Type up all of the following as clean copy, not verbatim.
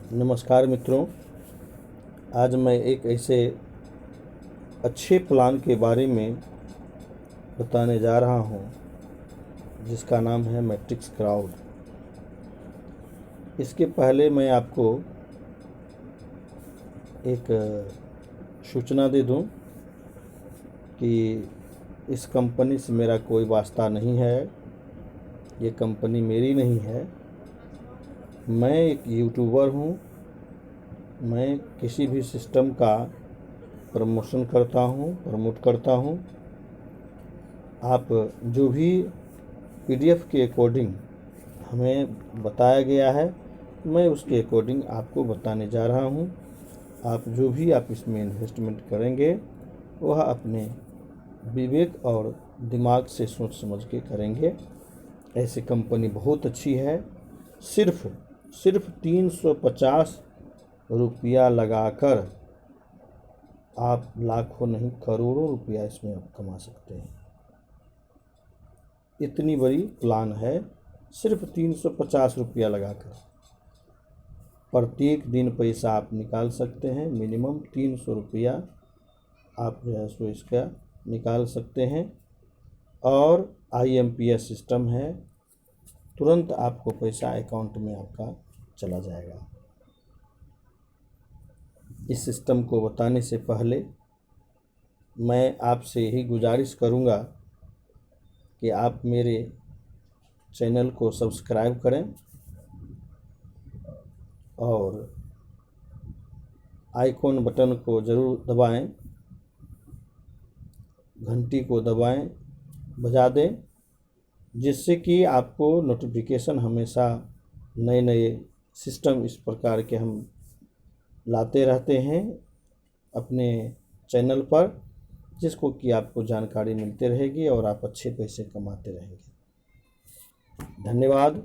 नमस्कार मित्रों। आज मैं एक ऐसे अच्छे प्लान के बारे में बताने जा रहा हूं जिसका नाम है मैट्रिक्स क्राउड। इसके पहले मैं आपको एक सूचना दे दूं कि इस कंपनी से मेरा कोई वास्ता नहीं है, ये कंपनी मेरी नहीं है। मैं एक यूट्यूबर हूं। मैं किसी भी सिस्टम का प्रमोट करता हूं। आप जो भी पीडीएफ के अकॉर्डिंग हमें बताया गया है, मैं उसके अकॉर्डिंग आपको बताने जा रहा हूं। आप जो भी इसमें इन्वेस्टमेंट करेंगे वह अपने विवेक और दिमाग से सोच समझ के करेंगे। ऐसी कंपनी बहुत अच्छी है। सिर्फ 350 रुपया लगाकर आप लाखों नहीं करोड़ों रुपया इसमें आप कमा सकते हैं। इतनी बड़ी प्लान है। सिर्फ 350 रुपया लगाकर प्रत्येक दिन पैसा आप निकाल सकते हैं। मिनिमम 300 रुपया आप जो है सो इसका निकाल सकते हैं। और IMPS सिस्टम है, तुरंत आपको पैसा अकाउंट में आपका चला जाएगा। इस सिस्टम को बताने से पहले मैं आपसे यही गुजारिश करूंगा कि आप मेरे चैनल को सब्सक्राइब करें और आइकॉन बटन को ज़रूर दबाएं, घंटी को दबाएं, बजा दें, जिससे कि आपको नोटिफिकेशन हमेशा नए नए सिस्टम इस प्रकार के हम लाते रहते हैं अपने चैनल पर, जिसको कि आपको जानकारी मिलती रहेगी और आप अच्छे पैसे कमाते रहेंगे। धन्यवाद।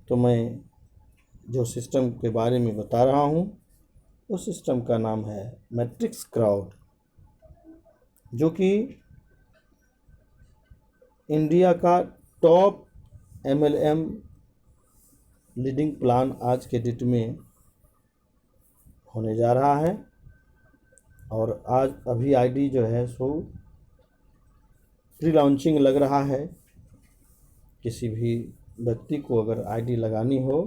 तो मैं जो सिस्टम के बारे में बता रहा हूँ उस सिस्टम का नाम है मैट्रिक्स क्राउड, जो कि इंडिया का टॉप MLM लीडिंग प्लान आज के डेट में होने जा रहा है। और आज अभी आईडी जो है सो प्री लॉन्चिंग लग रहा है। किसी भी व्यक्ति को अगर आईडी लगानी हो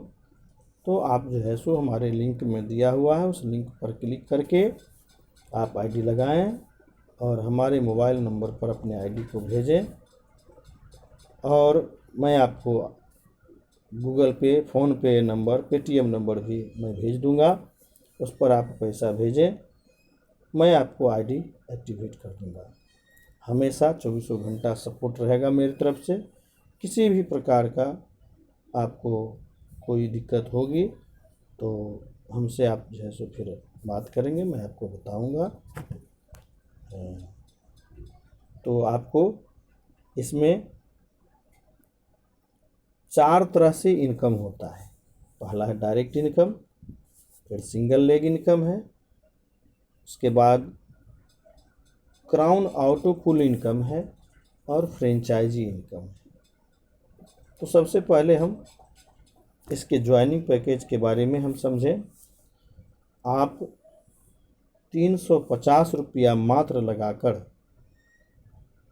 तो आप जो है सो हमारे लिंक में दिया हुआ है, उस लिंक पर क्लिक करके आप आईडी लगाएं और हमारे मोबाइल नंबर पर अपने आईडी को भेजें। और मैं आपको गूगल पे, फ़ोन पे नंबर, पेटीएम नंबर भी मैं भेज दूंगा, उस पर आप पैसा भेजें। मैं आपको आईडी एक्टिवेट कर दूंगा। हमेशा 24 घंटा सपोर्ट रहेगा मेरी तरफ से। किसी भी प्रकार का आपको कोई दिक्कत होगी तो हमसे आप जो है सो फिर बात करेंगे, मैं आपको बताऊंगा। तो आपको इसमें 4 तरह से इनकम होता है। पहला है डायरेक्ट इनकम, फिर सिंगल लेग इनकम है, उसके बाद क्राउन ऑटो पुल इनकम है और फ्रेंचाइजी इनकम है। तो सबसे पहले हम इसके ज्वाइनिंग पैकेज के बारे में हम समझें। आप 350 रुपया मात्र लगाकर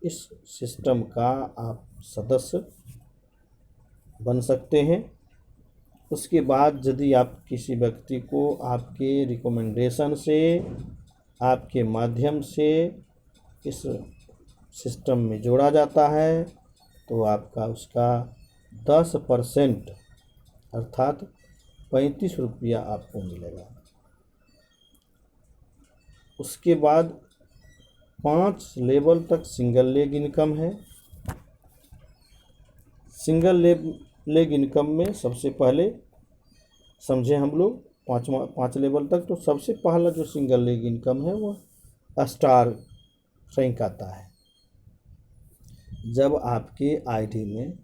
इस सिस्टम का आप सदस्य बन सकते हैं। उसके बाद यदि आप किसी व्यक्ति को आपके रिकमेंडेशन से, आपके माध्यम से इस सिस्टम में जोड़ा जाता है तो आपका उसका 10% अर्थात 35 रुपया आपको मिलेगा। उसके बाद 5 लेवल तक सिंगल लेग इनकम है। सिंगल लेग इनकम में सबसे पहले समझे हम लोग 5 लेवल तक। तो सबसे पहला जो सिंगल लेग इनकम है वह स्टार रैंक आता है। जब आपके आईडी में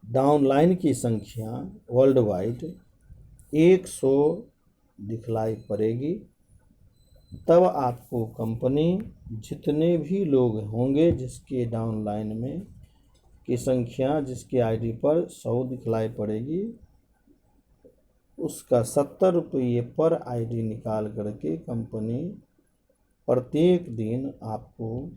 डाउनलाइन की संख्या वर्ल्ड वाइड 100 दिखलाई पड़ेगी, तब आपको कंपनी जितने भी लोग होंगे जिसके डाउनलाइन में की संख्या जिसके आईडी पर 100 दिखलाई पड़ेगी उसका 70 रुपये पर आईडी निकाल करके कंपनी प्रत्येक दिन आपको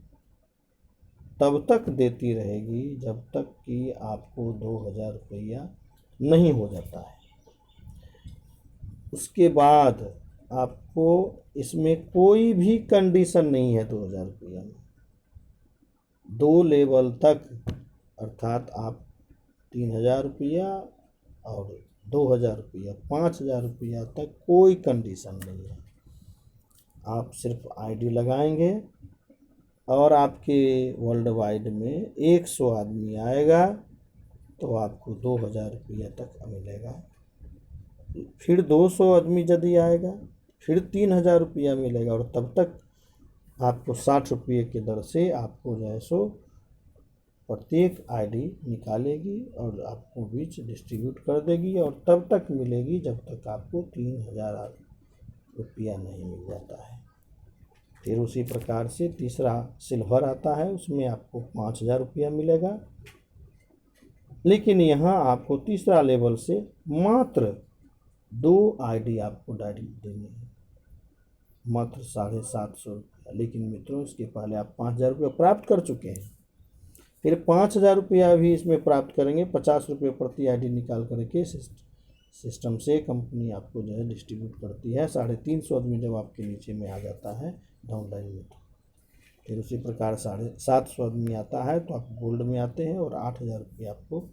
तब तक देती रहेगी जब तक कि आपको 2000 रुपया नहीं हो जाता है। उसके बाद आपको इसमें कोई भी कंडीशन नहीं है 2000 रुपया में। 2 लेवल तक अर्थात आप 3000 रुपया और 2000 रुपया 5000 रुपया तक कोई कंडीशन नहीं है। आप सिर्फ आईडी लगाएंगे और आपके वर्ल्ड वाइड में 100 आदमी आएगा तो आपको 2000 रुपया तक मिलेगा। फिर 200 आदमी यदि आएगा फिर 3000 रुपया मिलेगा और तब तक आपको 60 रुपये की दर से आपको जो है सो प्रत्येक आईडी निकालेगी और आपको बीच डिस्ट्रीब्यूट कर देगी और तब तक मिलेगी जब तक आपको 3000 रुपया नहीं मिल जाता है। फिर उसी प्रकार से तीसरा सिल्वर आता है, उसमें आपको 5000 रुपया मिलेगा। लेकिन यहाँ आपको तीसरा लेवल से मात्र 2 आईडी आपको डायरेक्ट देनी है, मात्र 750 रुपया। लेकिन मित्रों इसके पहले आप 5000 रुपया प्राप्त कर चुके हैं, फिर 5000 रुपया भी इसमें प्राप्त करेंगे। 50 रुपये प्रति आईडी निकाल करके सिस्टम से कंपनी आपको जो है डिस्ट्रीब्यूट करती है। 350 आदमी जब आपके नीचे में आ जाता है डाउनलाइन में, फिर उसी प्रकार 750 आदमी आता है तो आप गोल्ड में आते हैं और 8000 रुपये आपको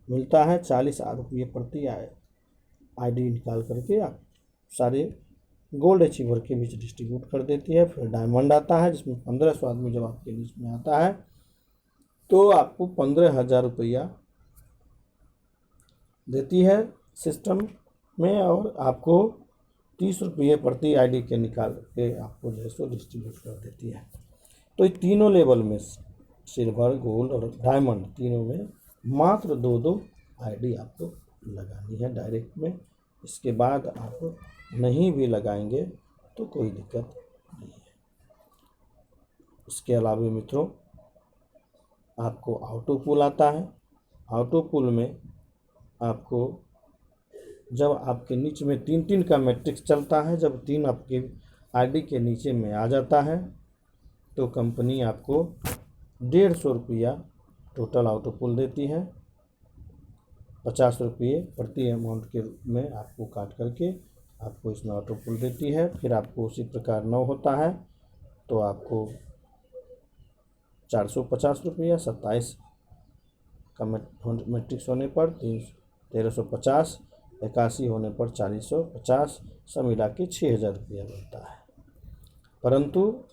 मिलता है। 40 रुपये प्रति आईडी निकाल करके आप सारे गोल्ड अचीवर के बीच डिस्ट्रीब्यूट कर देती है। फिर डायमंड आता है जिसमें 1500 आदमी जब आपके लिस्ट में आता है तो आपको 15000 रुपया देती है सिस्टम में और आपको 30 रुपये प्रति आईडी के निकाल के आपको जो है सो डिस्ट्रीब्यूट कर देती है। तो ये तीनों लेवल में सिल्वर, गोल्ड और डायमंड तीनों में मात्र 2 आईडी आपको लगानी है डायरेक्ट में। इसके बाद आप नहीं भी लगाएंगे तो कोई दिक्कत नहीं है। इसके अलावा मित्रों आपको ऑटो पुल आता है। ऑटो पुल में आपको जब आपके नीचे में 3 का मैट्रिक्स चलता है, जब 3 आपके आईडी के नीचे में आ जाता है तो कंपनी आपको 150 रुपया टोटल ऑटो पुल देती है। 50 रुपये प्रति अमाउंट के रूप में आपको काट करके आपको इसमें ऑटो पुल देती है। फिर आपको उसी प्रकार 9 होता है तो आपको 450 रुपया, 27 का मैट्रिक्स होने पर 1350, 81 होने पर 450, सब मिला के 6000 रुपया मिलता है। परंतु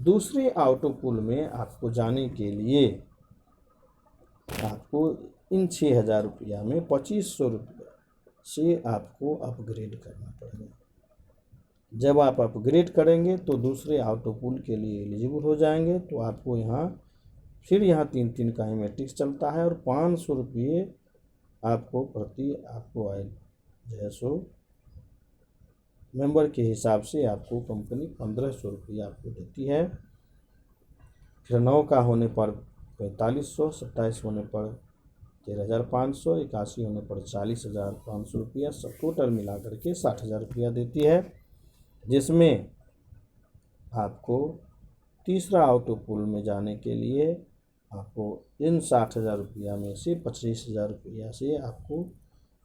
दूसरे ऑटो पुल में आपको जाने के लिए आपको इन 6000 रुपया में 2500 रुपया से आपको अपग्रेड करना पड़ेगा। जब आप अपग्रेड करेंगे तो दूसरे ऑटो पुल के लिए एलिजिबल हो जाएंगे। तो आपको यहाँ फिर यहाँ 3 का ही मैट्रिक्स चलता है और 500 रुपये आपको प्रति आपको आए जो है सो मेंबर के हिसाब से आपको कंपनी 1500 रुपया आपको देती है। फिर 9 का होने पर 4500, 27 होने पर 13500, 81 होने पर 40500 रुपया, सब टोटल मिला करके 60000 रुपया देती है। जिसमें आपको तीसरा ऑटो पुल में जाने के लिए आपको इन 60000 रुपया में से 25000 रुपया से आपको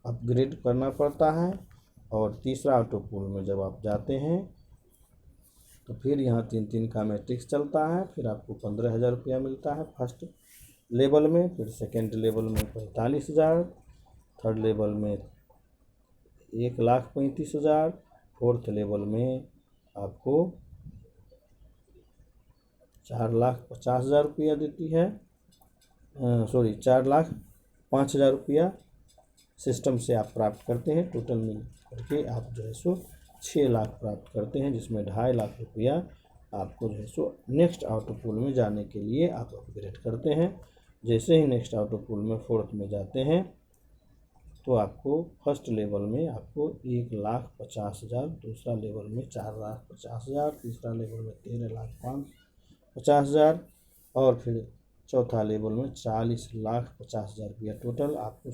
अपग्रेड करना पड़ता है। और तीसरा ऑटो पुल में जब आप जाते हैं तो फिर यहाँ 3 का मैट्रिक्स चलता है। फिर आपको 15000 रुपया मिलता है फर्स्ट लेवल में। फिर सेकेंड लेवल में 45000, थर्ड लेवल में 1,35,000, फोर्थ लेवल में आपको 4,50,000 रुपया देती है। 4,05,000 रुपया सिस्टम से आप प्राप्त करते हैं। टोटल मिल करके आप जो है सो 6 लाख प्राप्त करते हैं, जिसमें 2.5 लाख रुपया आपको जो है सो नेक्स्ट ऑटो पुल में जाने के लिए आप अपग्रेड करते हैं। जैसे ही नेक्स्ट ऑटो पुल में फोर्थ में जाते हैं तो आपको फर्स्ट लेवल में आपको 1,50,000, दूसरा लेवल में 4,50,000, तीसरा लेवल में 13,50,000 और फिर चौथा लेवल में 40,50,000 रुपया टोटल आपको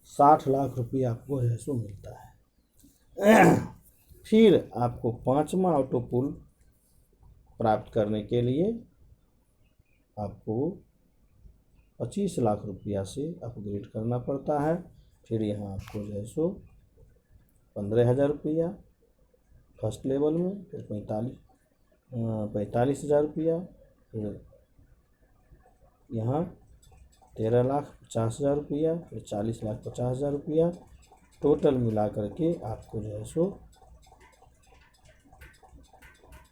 60 लाख रुपया आपको है सो मिलता है। फिर आपको 5वां ऑटो पुल प्राप्त करने के लिए आपको 25 लाख रुपया से अपग्रेड करना पड़ता है। फिर यहाँ आपको जो है सो 15,000 रुपया फर्स्ट लेवल में, फिर 45,000 रुपया, फिर यहाँ 13,50,000 रुपया, फिर 40,50,000 रुपया, टोटल मिला करके आपको जो है सो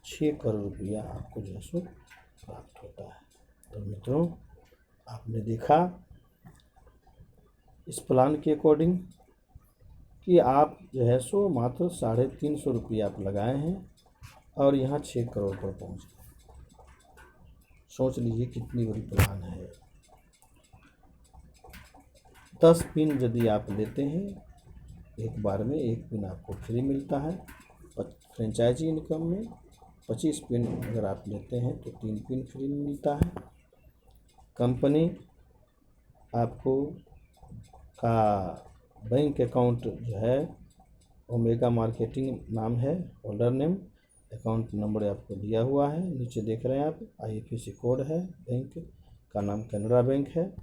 6 करोड़ रुपया आपको जो है सो प्राप्त होता है। तो मित्रों, आपने देखा इस प्लान के अकॉर्डिंग कि आप जो है सो मात्र 350 रुपया आप लगाए हैं और यहाँ 6 करोड़ पर पहुँच गए। सोच लीजिए कितनी बड़ी प्लान है। 10 पिन यदि आप लेते हैं एक बार में, 1 पिन आपको फ्री मिलता है। फ्रेंचाइजी इनकम में 25 पिन अगर आप लेते हैं तो 3 पिन फ्री मिलता है। कंपनी आपको का बैंक अकाउंट जो है ओमेगा मार्केटिंग नाम है, होल्डर नेम, अकाउंट नंबर आपको दिया हुआ है, नीचे देख रहे हैं आप, IFSC कोड है, बैंक का नाम कैनरा बैंक है।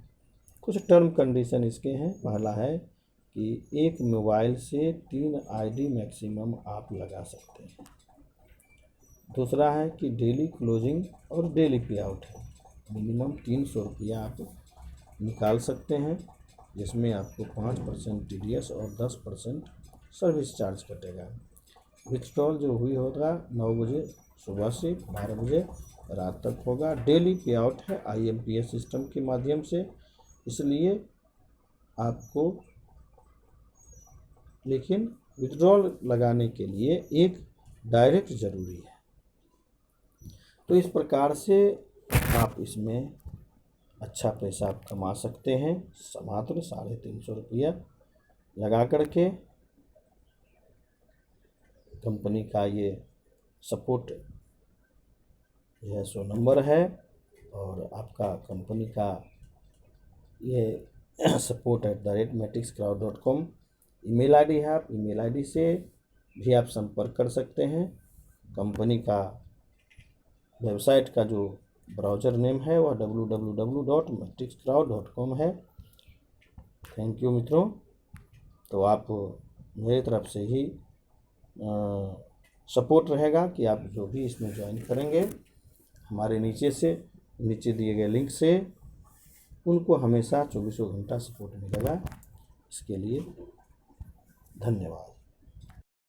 कुछ टर्म कंडीशन इसके हैं। पहला है कि एक मोबाइल से 3 ID मैक्सिमम आप लगा सकते हैं। दूसरा है कि डेली क्लोजिंग और डेली पे आउट है, मिनिमम 300 रुपया आप निकाल सकते हैं, जिसमें आपको 5% TDS और 10% सर्विस चार्ज कटेगा। विथड्रॉल जो हुई होगा 9 बजे सुबह से 12 बजे रात तक होगा। डेली पे आउट है IMPS सिस्टम के माध्यम से, इसलिए आपको लेकिन विथड्रॉल लगाने के लिए एक डायरेक्ट ज़रूरी है। तो इस प्रकार से आप इसमें अच्छा पैसा आप कमा सकते हैं मात्र 350 रुपया लगा करके। कंपनी का ये सपोर्ट जो है सो नंबर है और आपका कंपनी का ये support@matrixcloud.com ईमेल ID है। आप ईमेल ID से भी आप संपर्क कर सकते हैं। कंपनी का वेबसाइट का जो ब्राउज़र नेम है वह www.matrixcloud.com है। थैंक यू मित्रों। तो आप मेरी तरफ से ही सपोर्ट रहेगा कि आप जो भी इसमें ज्वाइन करेंगे हमारे नीचे दिए गए लिंक से, उनको हमेशा 24 घंटा सपोर्ट मिलेगा। इसके लिए धन्यवाद।